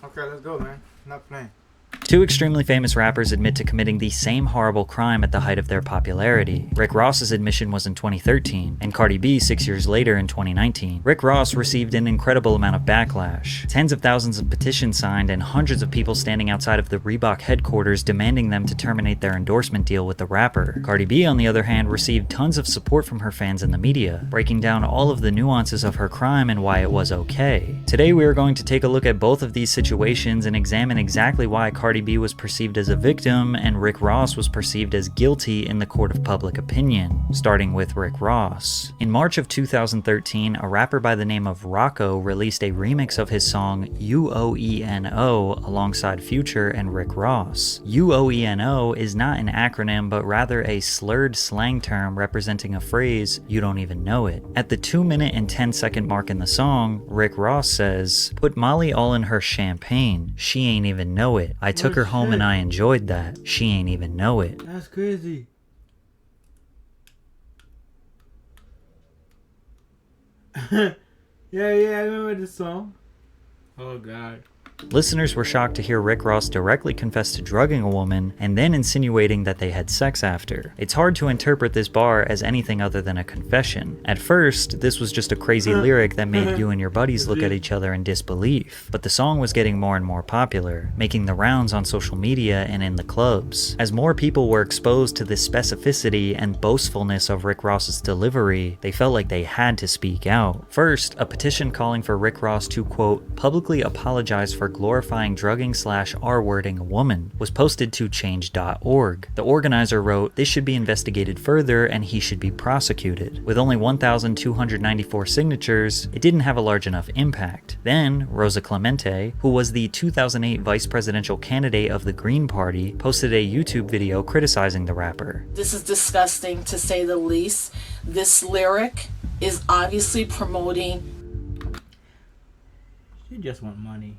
Okay, let's go, man. Not playing. Two extremely famous rappers admit to committing the same horrible crime at the height of their popularity. Rick Ross's admission was in 2013, and Cardi B 6 years later in 2019. Rick Ross received an incredible amount of backlash. Tens of thousands of petitions signed and hundreds of people standing outside of the Reebok headquarters demanding them to terminate their endorsement deal with the rapper. Cardi B, on the other hand, received tons of support from her fans in the media, breaking down all of the nuances of her crime and why it was okay. Today we are going to take a look at both of these situations and examine exactly why Cardi B was perceived as a victim and Rick Ross was perceived as guilty in the court of public opinion, starting with Rick Ross. In March of 2013, a rapper by the name of Rocco released a remix of his song UOENO alongside Future and Rick Ross. UOENO is not an acronym but rather a slurred slang term representing a phrase, "you don't even know it." At the 2-minute and 10-second mark in the song, Rick Ross says, "Put Molly all in her champagne, she ain't even know it. I took her home and I enjoyed that, she ain't even know it." That's crazy. Yeah, I remember this song. Oh, God. Listeners were shocked to hear Rick Ross directly confess to drugging a woman and then insinuating that they had sex after. It's hard to interpret this bar as anything other than a confession. At first, this was just a crazy lyric that made you and your buddies look at each other in disbelief, but the song was getting more and more popular, making the rounds on social media and in the clubs. As more people were exposed to the specificity and boastfulness of Rick Ross's delivery, they felt like they had to speak out. First, a petition calling for Rick Ross to, quote, publicly apologize for glorifying drugging/R-wording a woman was posted to change.org. The organizer wrote, "This should be investigated further and he should be prosecuted." With only 1,294 signatures, it didn't have a large enough impact. Then, Rosa Clemente, who was the 2008 vice presidential candidate of the Green Party, posted a YouTube video criticizing the rapper. "This is disgusting to say the least. This lyric is obviously promoting..." You just want money.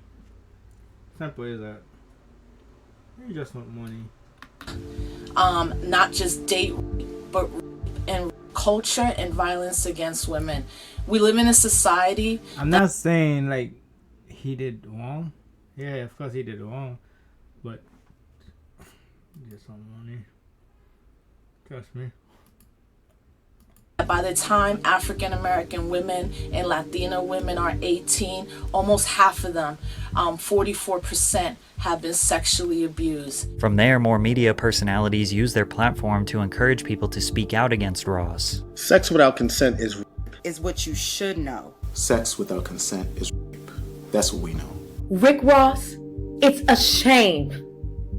Simple as that. You just want money. Not just date, but and culture and violence against women. We live in a society. I'm not saying like he did wrong. Yeah, of course he did wrong. But you just want money. Trust me. By the time African American women and Latina women are 18, almost half of them, 44%, have been sexually abused. From there, more media personalities use their platform to encourage people to speak out against Ross. Sex without consent is rape. Is what you should know. Sex without consent is rape. That's what we know. Rick Ross, it's a shame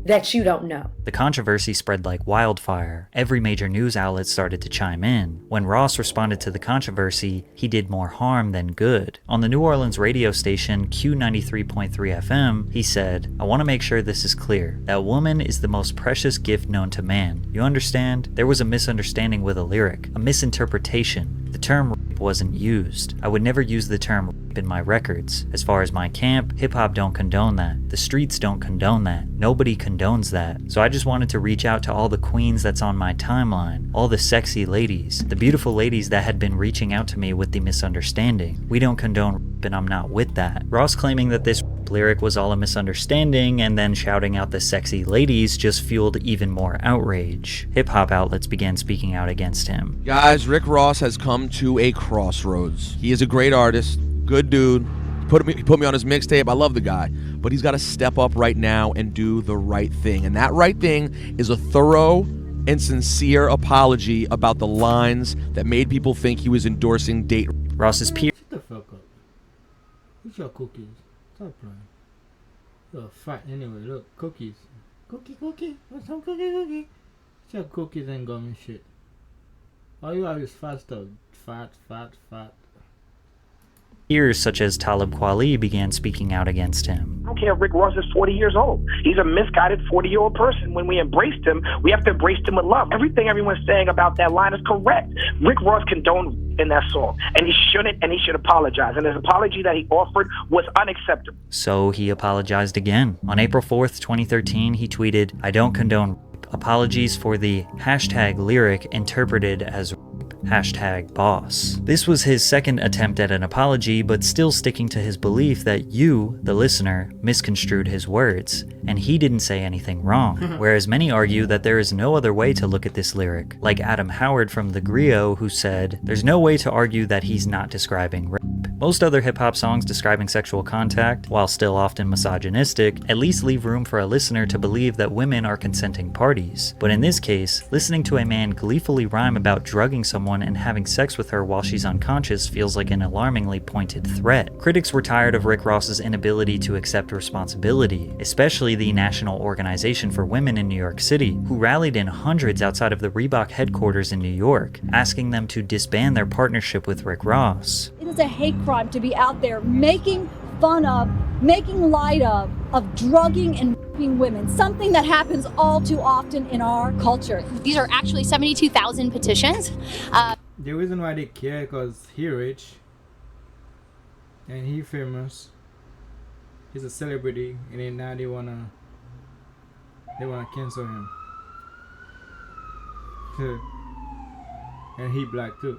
that you don't know. The controversy spread like wildfire. Every major news outlet started to chime in. When Ross responded to the controversy, he did more harm than good. On the New Orleans radio station Q93.3 FM, he said, "I want to make sure this is clear. That woman is the most precious gift known to man. You understand? There was a misunderstanding with a lyric, a misinterpretation. The term rape wasn't used. I would never use the term rape in my records. As far as my camp, hip-hop don't condone that. The streets don't condone that. Nobody condones that. So I just wanted to reach out to all the queens that's on my timeline, all the sexy ladies, the beautiful ladies that had been reaching out to me with the misunderstanding. We don't condone rape and I'm not with that." Ross claiming that this lyric was all a misunderstanding and then shouting out the sexy ladies just fueled even more outrage. Hip-hop outlets began speaking out against him. Guys, Rick Ross has come to a crossroads. He is a great artist, good dude. He put me on his mixtape. I love the guy. But he's got to step up right now and do the right thing. And that right thing is a thorough and sincere apology about the lines that made people think he was endorsing date. Ross's peer. Shut the fuck up. Eat your cookies. Stop playing. You're fat anyway. Look, cookies. Cookie. Want some cookie? Eat your cookies and gum and shit. All you have is fat stuff. Fat. Peers such as Talib Kweli began speaking out against him. I don't care if Rick Ross is 40 years old. He's a misguided 40-year-old person. When we embraced him, we have to embrace him with love. Everything everyone's saying about that line is correct. Rick Ross condoned in that song, and he shouldn't, and he should apologize. And his apology that he offered was unacceptable. So he apologized again. On April 4th, 2013, he tweeted, "I don't condone rape. Apologies for the hashtag lyric interpreted as rape. #boss. This was his second attempt at an apology, but still sticking to his belief that you, the listener, misconstrued his words, and he didn't say anything wrong. Whereas many argue that there is no other way to look at this lyric, like Adam Howard from The Griot, who said, "There's no way to argue that he's not describing rape." Most other hip-hop songs describing sexual contact, while still often misogynistic, at least leave room for a listener to believe that women are consenting parties. But in this case, listening to a man gleefully rhyme about drugging someone and having sex with her while she's unconscious feels like an alarmingly pointed threat. Critics were tired of Rick Ross's inability to accept responsibility, especially the National Organization for Women in New York City, who rallied in hundreds outside of the Reebok headquarters in New York, asking them to disband their partnership with Rick Ross. It is a hate crime to be out there making fun of, making light of drugging and raping women, something that happens all too often in our culture. These are actually 72,000 petitions. The reason why they care because he rich and he famous. He's a celebrity, and then now they wanna cancel him. And he black too.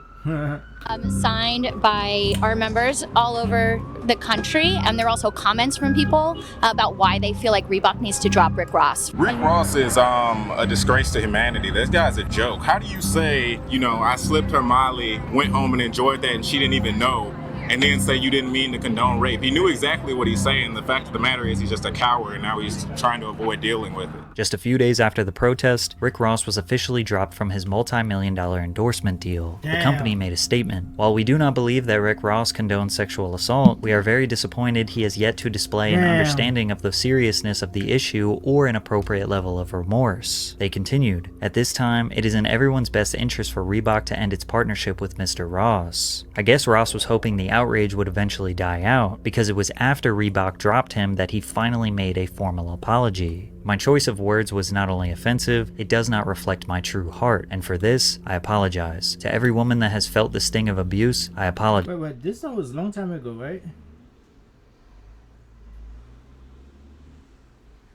Signed by our members all over the country, and there are also comments from people about why they feel like Reebok needs to drop Rick Ross. Rick Ross is a disgrace to humanity. This guy's a joke. How do you say, I slipped her Molly, went home and enjoyed that, and she didn't even know, and then say you didn't mean to condone rape? He knew exactly what he's saying. The fact of the matter is he's just a coward, and now he's trying to avoid dealing with it. Just a few days after the protest, Rick Ross was officially dropped from his multi-million-dollar endorsement deal. The company made a statement. While we do not believe that Rick Ross condones sexual assault, we are very disappointed he has yet to display an understanding of the seriousness of the issue or an appropriate level of remorse. They continued, "At this time, it is in everyone's best interest for Reebok to end its partnership with Mr. Ross." I guess Ross was hoping the outrage would eventually die out, because it was after Reebok dropped him that he finally made a formal apology. My choice of words was not only offensive, it does not reflect my true heart, and for this, I apologize. To every woman that has felt the sting of abuse, I apologize. Wait, this song was a long time ago, right?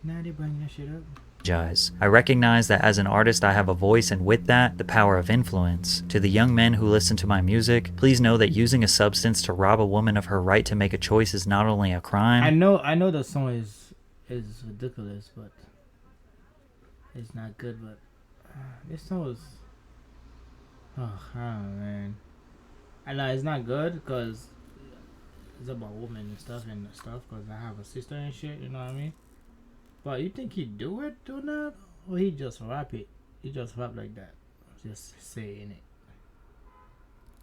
Now they bring that shit up. I recognize that as an artist I have a voice, and with that, the power of influence. To the young men who listen to my music, please know that using a substance to rob a woman of her right to make a choice is not only a crime. I know the song is ridiculous, but it's not good. But this song was, man, I know it's not good because it's about women and stuff because I have a sister and shit, you know what I mean? But you think he do it or not, or he just rap it? He just rap like that, just saying it.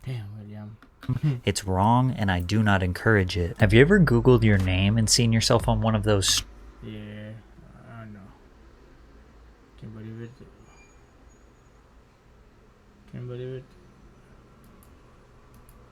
Damn, William. It's wrong, and I do not encourage it. Have you ever Googled your name and seen yourself on one of those? Yeah, I know. Can't believe it. Can't believe it.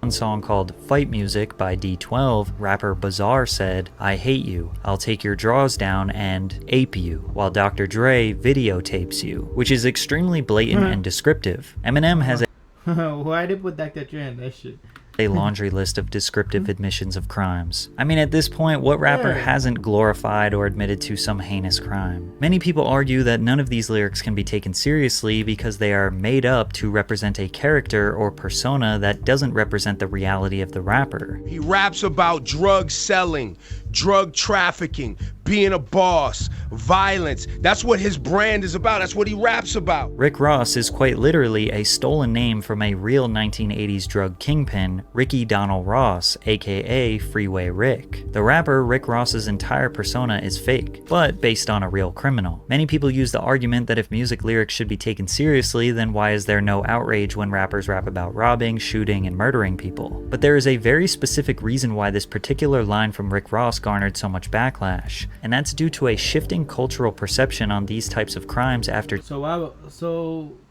One song called Fight Music by D12, rapper Bazaar said, "I hate you, I'll take your drawers down and ape you," while Dr. Dre videotapes you, which is extremely blatant and descriptive. Eminem has a Why they put Dr. Dre in that shit? A laundry list of descriptive admissions of crimes. I mean, at this point, what rapper hasn't glorified or admitted to some heinous crime? Many people argue that none of these lyrics can be taken seriously because they are made up to represent a character or persona that doesn't represent the reality of the rapper. He raps about drug selling, drug trafficking, being a boss, violence. That's what his brand is about. That's what he raps about. Rick Ross is quite literally a stolen name from a real 1980s drug kingpin, Ricky Donald Ross, aka Freeway Rick. The rapper Rick Ross's entire persona is fake, but based on a real criminal. Many people use the argument that if music lyrics should be taken seriously, then why is there no outrage when rappers rap about robbing, shooting, and murdering people? But there is a very specific reason why this particular line from Rick Ross garnered so much backlash, and that's due to a shifting cultural perception on these types of crimes after. So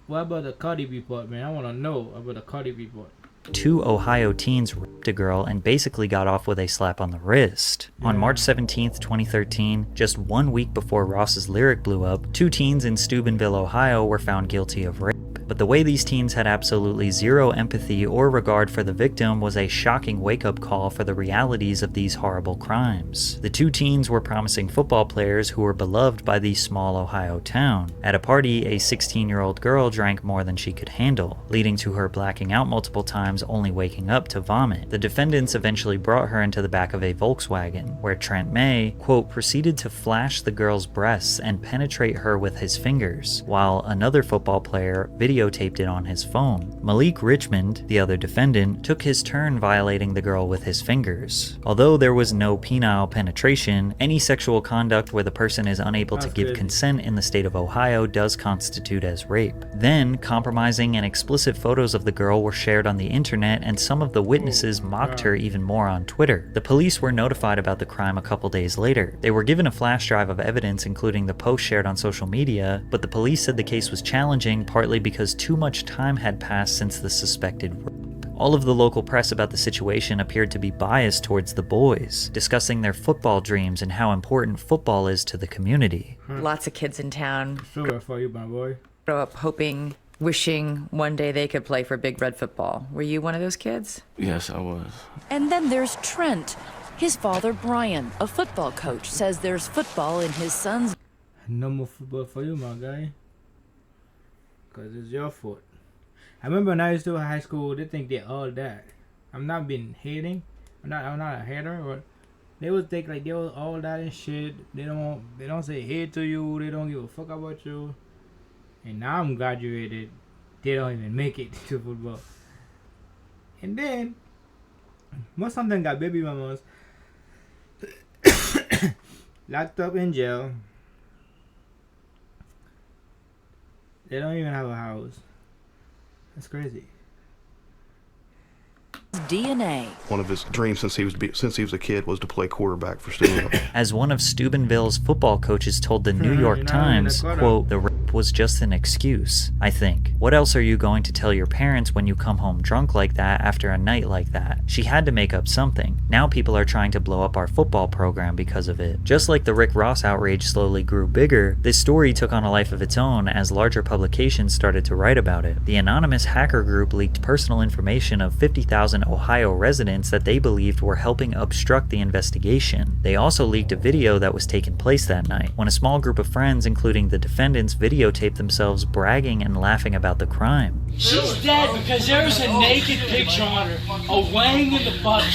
what about the CARDI B part, man? I want to know about the CARDI B part. 2 Ohio teens raped a girl and basically got off with a slap on the wrist. On March 17th, 2013, just 1 week before Ross's lyric blew up, 2 teens in Steubenville, Ohio were found guilty of rape. But the way these teens had absolutely zero empathy or regard for the victim was a shocking wake-up call for the realities of these horrible crimes. The two teens were promising football players who were beloved by the small Ohio town. At a party, a 16-year-old girl drank more than she could handle, leading to her blacking out multiple times, only waking up to vomit. The defendants eventually brought her into the back of a Volkswagen, where Trent May, quote, proceeded to flash the girl's breasts and penetrate her with his fingers, while another football player videotaped it on his phone. Malik Richmond, the other defendant, took his turn violating the girl with his fingers. Although there was no penile penetration, any sexual conduct where the person is unable to give consent in the state of Ohio does constitute as rape. Then, compromising and explicit photos of the girl were shared on the internet, and some of the witnesses mocked her even more on Twitter. The police were notified about the crime a couple days later. They were given a flash drive of evidence, including the post shared on social media, but the police said the case was challenging, partly because too much time had passed since the suspected rape. All of the local press about the situation appeared to be biased towards the boys, discussing their football dreams and how important football is to the community. Lots of kids in town Sure for you, my boy. grow up hoping, wishing one day they could play for Big Red football. Were you one of those kids? Yes, I was. And then there's Trent. His father, Brian, a football coach, says there's football in his son's. No more football for you, my guy. Because it's your fault. I remember when I used to high school, they think they're all that. I'm not being hating. I'm not a hater, but they would think like they was all that and shit. They don't say hate to you. They don't give a fuck about you. And now I'm graduated. They don't even make it to football. And then, most of them got baby mamas locked up in jail. They don't even have a house. That's crazy. DNA. One of his dreams since he was a kid was to play quarterback for Steubenville. As one of Steubenville's football coaches told the New York Times, quote, the rape was just an excuse, I think. What else are you going to tell your parents when you come home drunk like that after a night like that? She had to make up something. Now people are trying to blow up our football program because of it. Just like the Rick Ross outrage slowly grew bigger, this story took on a life of its own as larger publications started to write about it. The anonymous hacker group leaked personal information of 50,000 Ohio residents that they believed were helping obstruct the investigation. They also leaked a video that was taking place that night, when a small group of friends, including the defendants, videotaped themselves bragging and laughing about the crime. She's dead because there was a naked picture on her, a wang in the butt,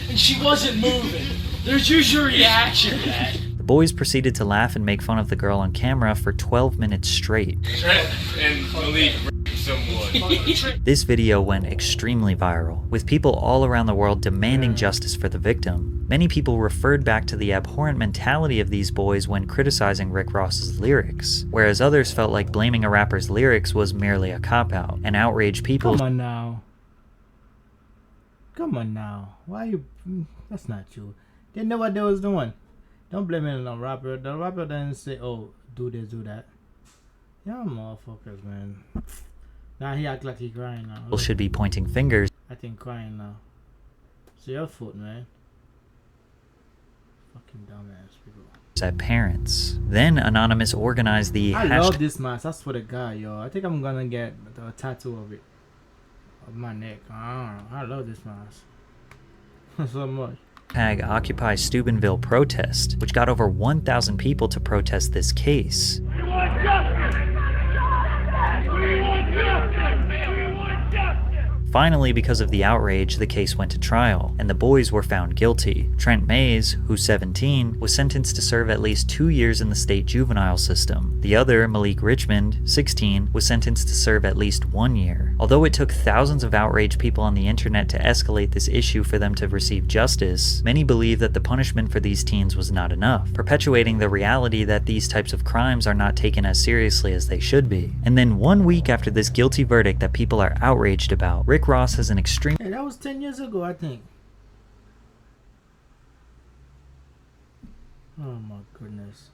and she wasn't moving. There's usually a reaction to that. The boys proceeded to laugh and make fun of the girl on camera for 12 minutes straight. Trent and Malik someone. This video went extremely viral, with people all around the world demanding justice for the victim. Many people referred back to the abhorrent mentality of these boys when criticizing Rick Ross's lyrics, whereas others felt like blaming a rapper's lyrics was merely a cop-out, and outraged people. Come on now. Come on now. Why you... That's not true. They know what they was doing. Don't blame it on the rapper. The rapper didn't say, oh, do this, do that. Y'all motherfuckers, man. Now he act like he crying now. People should be pointing fingers. I think crying now. It's your fault, man. Fucking dumbass people. At parents. Then Anonymous organized the I love this mask. That's for the guy, yo. I think I'm gonna get a tattoo of it. Of my neck. I don't know. I love this mask. So much. Hashtag Occupy Steubenville protest, which got over 1,000 people to protest this case. We want justice! We want justice! We want justice! Finally, because of the outrage, the case went to trial, and the boys were found guilty. Trent Mays, who's 17, was sentenced to serve at least 2 years in the state juvenile system. The other, Malik Richmond, 16, was sentenced to serve at least 1 year. Although it took thousands of outraged people on the internet to escalate this issue for them to receive justice, many believe that the punishment for these teens was not enough, perpetuating the reality that these types of crimes are not taken as seriously as they should be. And then 1 week after this guilty verdict that people are outraged about, Rick Ross has an extreme... Hey, that was 10 years ago, I think. Oh my goodness.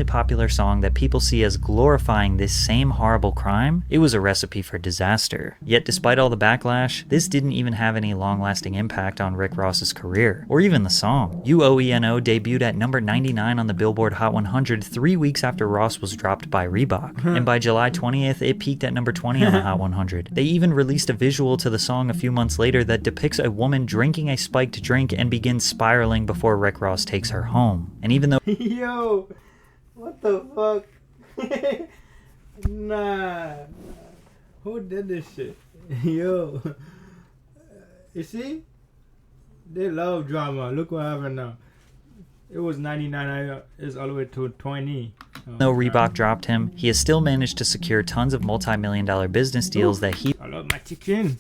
popular song that people see as glorifying this same horrible crime, it was a recipe for disaster. Yet despite all the backlash, this didn't even have any long-lasting impact on Rick Ross's career, or even the song. UOENO debuted at number 99 on the Billboard Hot 100 3 weeks after Ross was dropped by Reebok, and by July 20th, it peaked at number 20 on the Hot 100. They even released a visual to the song a few months later that depicts a woman drinking a spiked drink and begins spiraling before Rick Ross takes her home. And even though Yo, what the fuck? Nah. Who did this shit? Yo. You see? They love drama. Look what happened now. It was 99, it's all the way to 20. Though Reebok dropped him, he has still managed to secure tons of multi-million-dollar business deals that he... I love my chicken.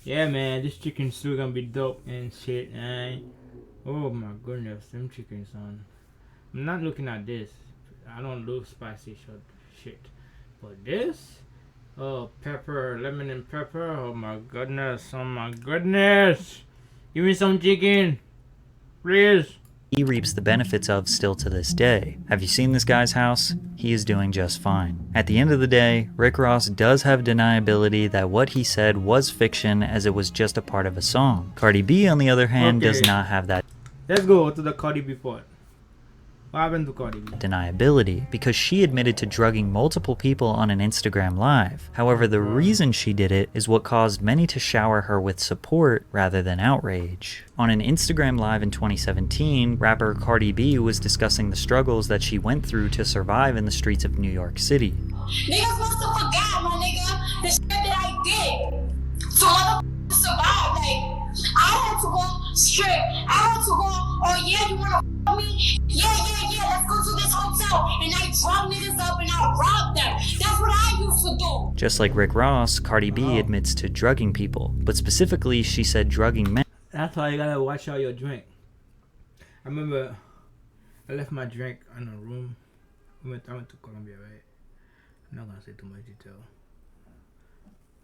Yeah, man, this chicken still gonna be dope and shit, man. Oh my goodness, them chickens, son. I'm not looking at this. I don't look spicy shit. But this, oh, pepper, lemon and pepper. Oh my goodness, oh my goodness. Give me some chicken, please. He reaps the benefits of still to this day. Have you seen this guy's house? He is doing just fine. At the end of the day, Rick Ross does have deniability that what he said was fiction, as it was just a part of a song. Cardi B, on the other hand, does not have that. Let's go to the Cardi B part. What happened to Cardi B? Deniability, because she admitted to drugging multiple people on an Instagram live. However, the reason she did it is what caused many to shower her with support rather than outrage. On an Instagram live in 2017, rapper Cardi B was discussing the struggles that she went through to survive in the streets of New York City. Niggas must have forgot, my nigga, the shit that I did to survive. Like, I had to go strip. I had to go, oh yeah, you wanna f me? Yeah, let's go to this hotel. And I drug niggas up and I robbed them. That's what I used to do. Just like Rick Ross, Cardi B admits to drugging people, but specifically she said drugging men. That's why you gotta watch out your drink. I remember I left my drink in a room. I went to Colombia, right? I'm not gonna say too much detail,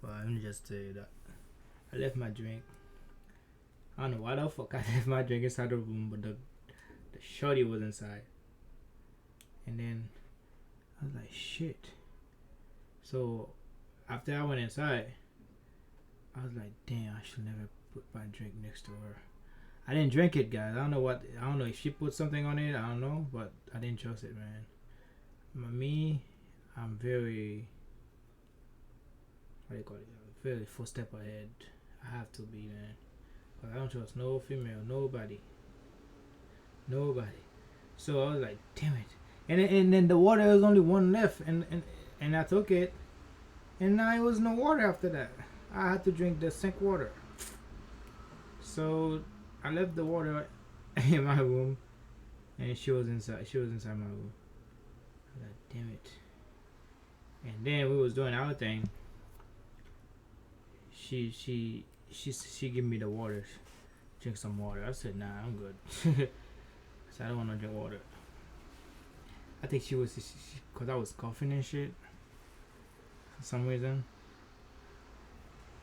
but let me just say that I left my drink. I don't know why the fuck I left my drink inside the room, but the shorty was inside. And then I was like, shit. So after I went inside, I was like, damn, I should never put my drink next to her. I didn't drink it, guys. I don't know if she put something on it. I don't know, but I didn't trust it, man. Me, I'm very, what do you call it? Very 4 step ahead. I have to be, man. Cause I don't trust no female, nobody. So I was like, damn it. And then the water was only one left, and I took it, and now it was no water after that. I had to drink the sink water. So I left the water in my room, and she was inside. She was inside my room. I was like, damn it. And then we was doing our thing. She gave me the water. Drink some water. I said, nah, I'm good. I said, I don't want to drink water. I think she was, because I was coughing and shit for some reason.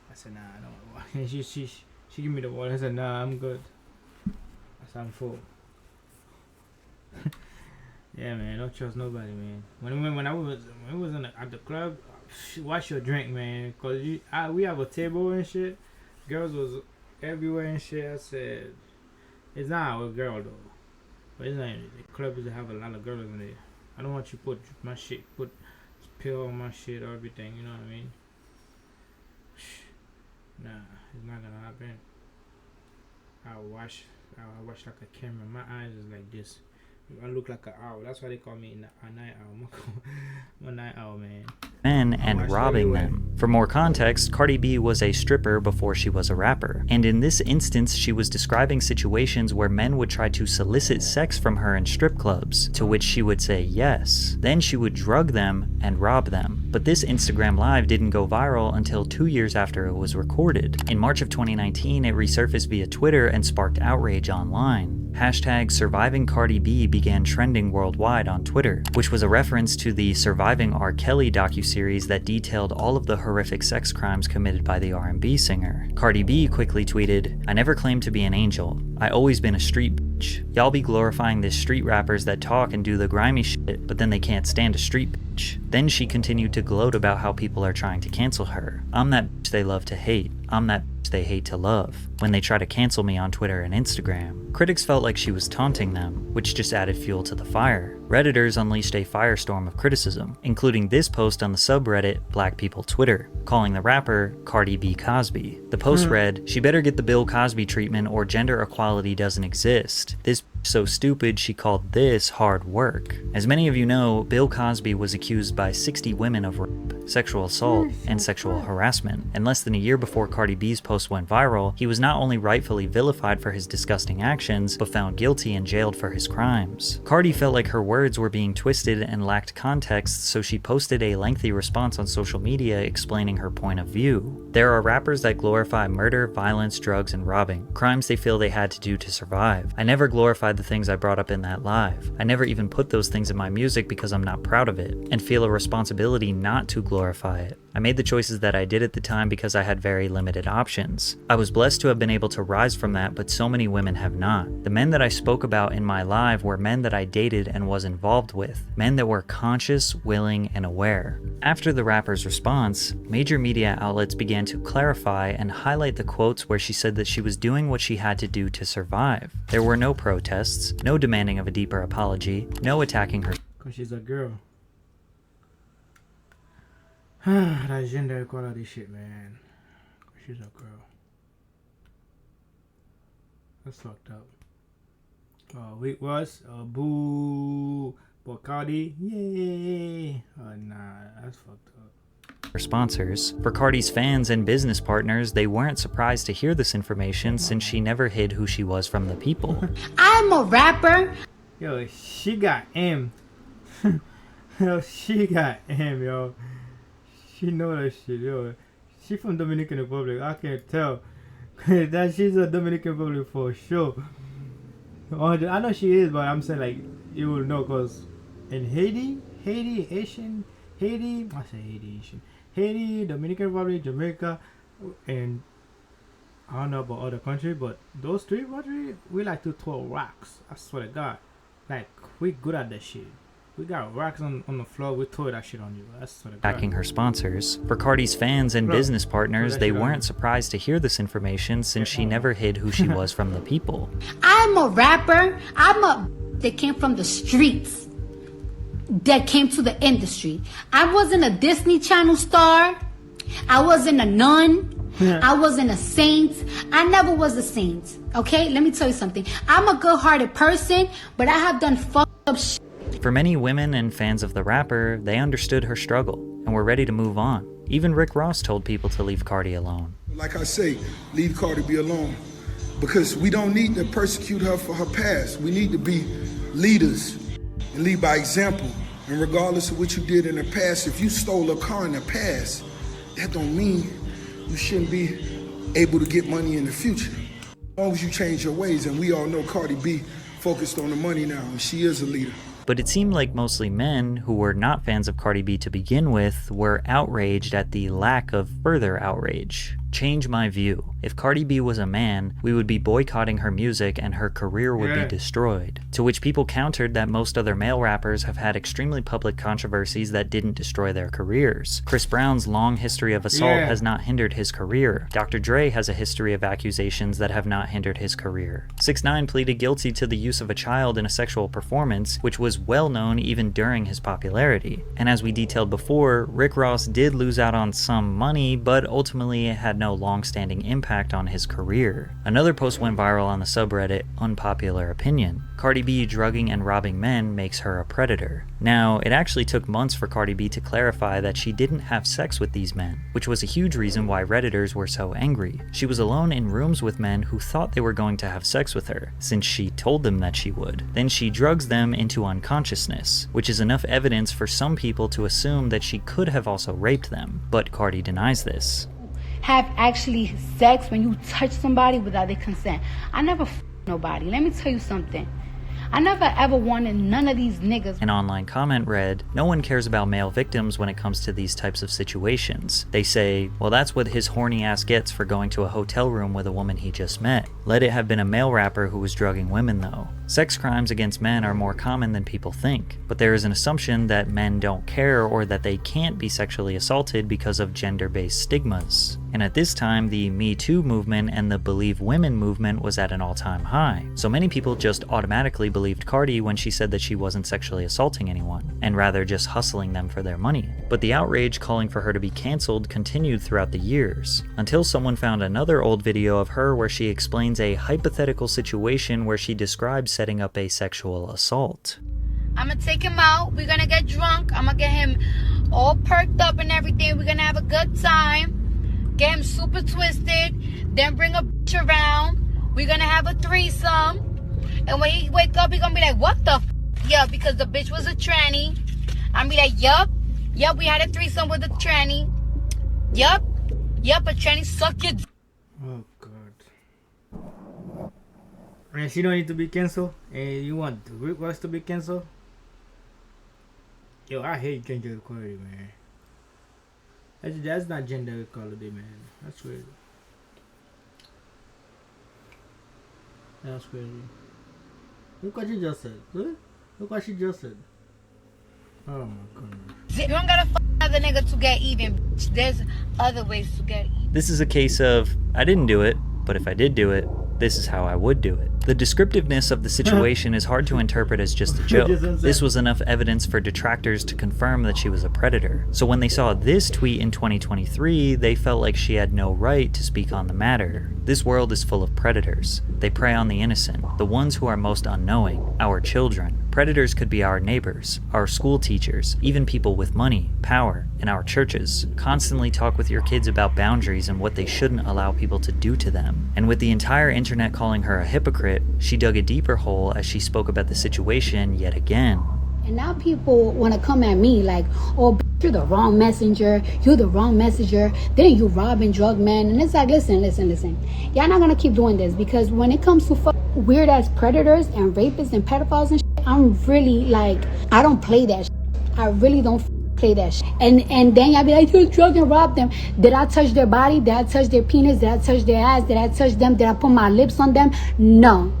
I said, nah, I don't want water. And she gave me the water. I said, nah, I'm good. I said, I'm full. Yeah, man, don't trust nobody, man. When I was at the club, watch your drink, man. Cause we have a table and shit. Girls was everywhere and shit. I said, it's not our girl though. But it's not, the club is to have a lot of girls in there. I don't want you put pill on my shit or everything, you know what I mean? Nah, it's not gonna happen. I watch like a camera. My eyes is like this. I look like an owl. That's why they call me a night owl. I'm a night owl, man. Men and robbing them. For more context, Cardi B was a stripper before she was a rapper. And in this instance, she was describing situations where men would try to solicit sex from her in strip clubs, to which she would say yes. Then she would drug them and rob them. But this Instagram Live didn't go viral until 2 years after it was recorded. In March of 2019, it resurfaced via Twitter and sparked outrage online. Hashtag Surviving Cardi B began trending worldwide on Twitter, which was a reference to the Surviving R. Kelly docuseries that detailed all of the horrific sex crimes committed by the R&B singer. Cardi B quickly tweeted, "I never claimed to be an angel. I always been a street bitch. bitch. Y'all be glorifying these street rappers that talk and do the grimy shit, but then they can't stand a street bitch. Then she continued to gloat about how people are trying to cancel her. I'm that bitch they love to hate. I'm that bitch they hate to love. When they try to cancel me on Twitter and Instagram. Critics felt like she was taunting them, which just added fuel to the fire. Redditors unleashed a firestorm of criticism, including this post on the subreddit Black People Twitter, calling the rapper Cardi B Cosby. The post read, "She better get the Bill Cosby treatment or gender equality doesn't exist. This so stupid she called this hard work." As many of you know, Bill Cosby was accused by 60 women of rape, sexual assault, and sexual harassment. And less than a year before Cardi B's post went viral, he was not only rightfully vilified for his disgusting actions, but found guilty and jailed for his crimes. Cardi felt like her words were being twisted and lacked context, so she posted a lengthy response on social media explaining her point of view. There are rappers that glorify murder, violence, drugs, and robbing, crimes they feel they had to do to survive. I never glorified the things I brought up in that live. I never even put those things in my music because I'm not proud of it, and feel a responsibility not to glorify it. I made the choices that I did at the time because I had very limited options. I was blessed to have been able to rise from that, but so many women have not. The men that I spoke about in my live were men that I dated and was involved with, men that were conscious, willing, and aware. After the rapper's response, major media outlets began to clarify and highlight the quotes where she said that she was doing what she had to do to survive. There were no protests, no demanding of a deeper apology, no attacking her. Because she's a girl. That gender equality shit, man. She's a girl. That's fucked up. Wait, was boo, but Cardi, yay! Nah, that's fucked up. Her sponsors. For Cardi's fans and business partners, they weren't surprised to hear this information since she never hid who she was from the people. I'm a rapper. Yo, she got M. Yo, she got M, yo. She know that shit, yo. She from Dominican Republic. I can't tell. That she's a Dominican Republic for sure. I know she is, but I'm saying like you will know because in Haiti, Asian, Haiti, I say Haiti, Asian, Haiti, Dominican Republic, Jamaica, and I don't know about other countries, but those three countries, we like to throw rocks. I swear to God, like we good at that shit. We got rocks on the floor, we throw that shit on you. That's sort of backing her sponsors. For Cardi's fans and business partners, they weren't surprised to hear this information since she never hid who she was from the people. I'm a rapper. I'm a that came from the streets, that came to the industry. I wasn't a Disney Channel star. I wasn't a nun. I wasn't a saint. I never was a saint. Okay? Let me tell you something. I'm a good-hearted person, but I have done fucked up shit. For many women and fans of the rapper, they understood her struggle and were ready to move on. Even Rick Ross told people to leave Cardi alone. Like I say, leave Cardi B alone. Because we don't need to persecute her for her past. We need to be leaders and lead by example. And regardless of what you did in the past, if you stole a car in the past, that don't mean you shouldn't be able to get money in the future. As long as you change your ways, and we all know Cardi B focused on the money now, and she is a leader. But it seemed like mostly men who were not fans of Cardi B to begin with were outraged at the lack of further outrage. Change my view. If Cardi B was a man, we would be boycotting her music and her career would be destroyed. To which people countered that most other male rappers have had extremely public controversies that didn't destroy their careers. Chris Brown's long history of assault has not hindered his career. Dr. Dre has a history of accusations that have not hindered his career. 6ix9ine pleaded guilty to the use of a child in a sexual performance, which was well known even during his popularity. And as we detailed before, Rick Ross did lose out on some money, but ultimately it had no long-standing impact on his career. Another post went viral on the subreddit Unpopular Opinion. Cardi B drugging and robbing men makes her a predator. Now, it actually took months for Cardi B to clarify that she didn't have sex with these men, which was a huge reason why Redditors were so angry. She was alone in rooms with men who thought they were going to have sex with her, since she told them that she would. Then she drugs them into unconsciousness, which is enough evidence for some people to assume that she could have also raped them, but Cardi denies this. Have actually sex when you touch somebody without their consent. I never nobody. Let me tell you something. I never ever wanted none of these niggas. An online comment read, "No one cares about male victims when it comes to these types of situations. They say, well, that's what his horny ass gets for going to a hotel room with a woman he just met. Let it have been a male rapper who was drugging women though. Sex crimes against men are more common than people think, but there is an assumption that men don't care or that they can't be sexually assaulted because of gender-based stigmas." And at this time, the Me Too movement and the Believe Women movement was at an all-time high. So many people just automatically believed Cardi when she said that she wasn't sexually assaulting anyone, and rather just hustling them for their money. But the outrage calling for her to be cancelled continued throughout the years, until someone found another old video of her where she explains a hypothetical situation where she describes setting up a sexual assault. I'm gonna take him out. We're gonna get drunk. I'm gonna get him all perked up and everything. We're gonna have a good time. Get him super twisted. Then bring a bitch around. We're gonna have a threesome. And when he wake up, he gonna be like, what the f? Yeah, because the bitch was a tranny. I'm be like, yup. Yup, we had a threesome with a tranny. Yup. Yup, a tranny suck your d-. Oh, God. And she don't need to be canceled? And you want Rick Ross to be canceled? Yo, I hate gender equality, man. That's not gender equality, man. That's crazy. That's crazy. Look what she just said. Look what she just said. Oh my goodness. You don't gotta f another nigga to get even, bitch. There's other ways to get even. This is a case of, I didn't do it, but if I did do it, this is how I would do it. The descriptiveness of the situation is hard to interpret as just a joke. This was enough evidence for detractors to confirm that she was a predator. So when they saw this tweet in 2023, they felt like she had no right to speak on the matter. This world is full of predators. They prey on the innocent, the ones who are most unknowing, our children. Predators could be our neighbors, our school teachers, even people with money, power, in our churches. Constantly talk with your kids about boundaries and what they shouldn't allow people to do to them. And with the entire internet calling her a hypocrite, she dug a deeper hole as she spoke about the situation yet again. And now people want to come at me like, oh, you're the wrong messenger. You're the wrong messenger. Then you rob and drug men. And it's like, listen. Y'all not going to keep doing this, because when it comes to weird ass predators and rapists and pedophiles and shit, I'm really like, I don't play that shit. I really don't play that shit. And then y'all be like, you drug and rob them. Did I touch their body? Did I touch their penis? Did I touch their ass? Did I touch them? Did I put my lips on them? No.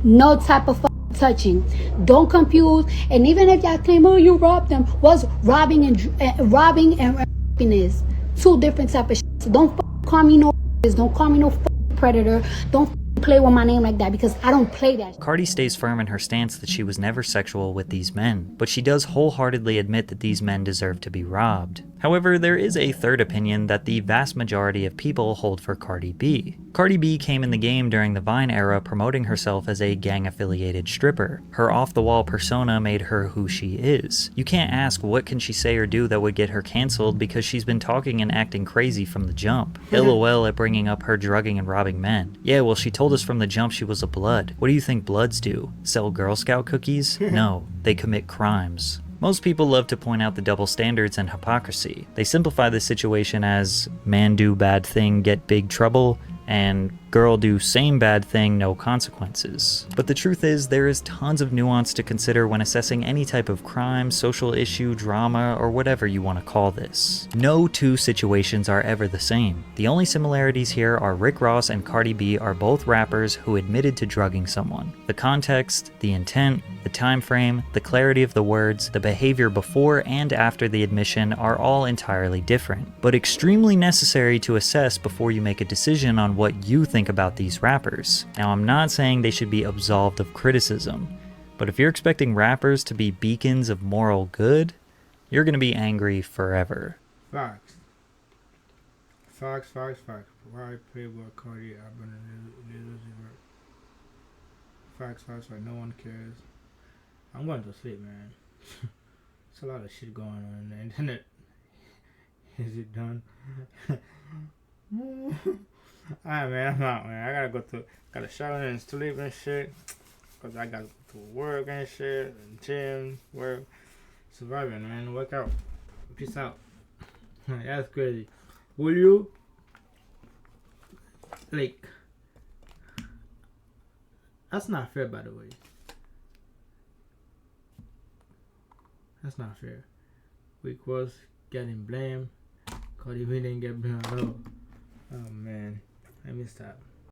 No type of touching. Don't confuse. And even if y'all claim, oh, you robbed them, what's robbing and raping is two different type of shit. So don't call me no. Don't call me no predator. Don't play with my name like that, because I don't play that. Cardi stays firm in her stance that she was never sexual with these men, but she does wholeheartedly admit that these men deserve to be robbed. However, there is a third opinion that the vast majority of people hold for Cardi B. Cardi B came in the game during the Vine era promoting herself as a gang-affiliated stripper. Her off-the-wall persona made her who she is. You can't ask what can she say or do that would get her cancelled, because she's been talking and acting crazy from the jump. LOL at bringing up her drugging and robbing men. Yeah, well, she told us from the jump she was a blood. What do you think bloods do? Sell Girl Scout cookies? No, they commit crimes. Most people love to point out the double standards and hypocrisy. They simplify the situation as man do bad thing, get big trouble, and girl do same bad thing, no consequences. But the truth is, there is tons of nuance to consider when assessing any type of crime, social issue, drama, or whatever you want to call this. No two situations are ever the same. The only similarities here are Rick Ross and Cardi B are both rappers who admitted to drugging someone. The context, the intent, the time frame, the clarity of the words, the behavior before and after the admission are all entirely different, but extremely necessary to assess before you make a decision on what you think about these rappers. Now, I'm not saying they should be absolved of criticism, but if you're expecting rappers to be beacons of moral good, you're gonna be angry forever. Facts. Why Playboy Cardi? I've been facts. No one cares. I'm going to sleep, man. There's a lot of shit going on in the internet. Is it done? Alright, man, I'm out, man. Gotta shower and sleep and shit. Cause I gotta go to work and shit, and gym, work. Surviving, man. Work out. Peace out. That's crazy. Will you? Like, that's not fair, by the way. That's not fair. Rick Ross getting blamed. Cardi B didn't get blamed at all. Oh man, let me stop.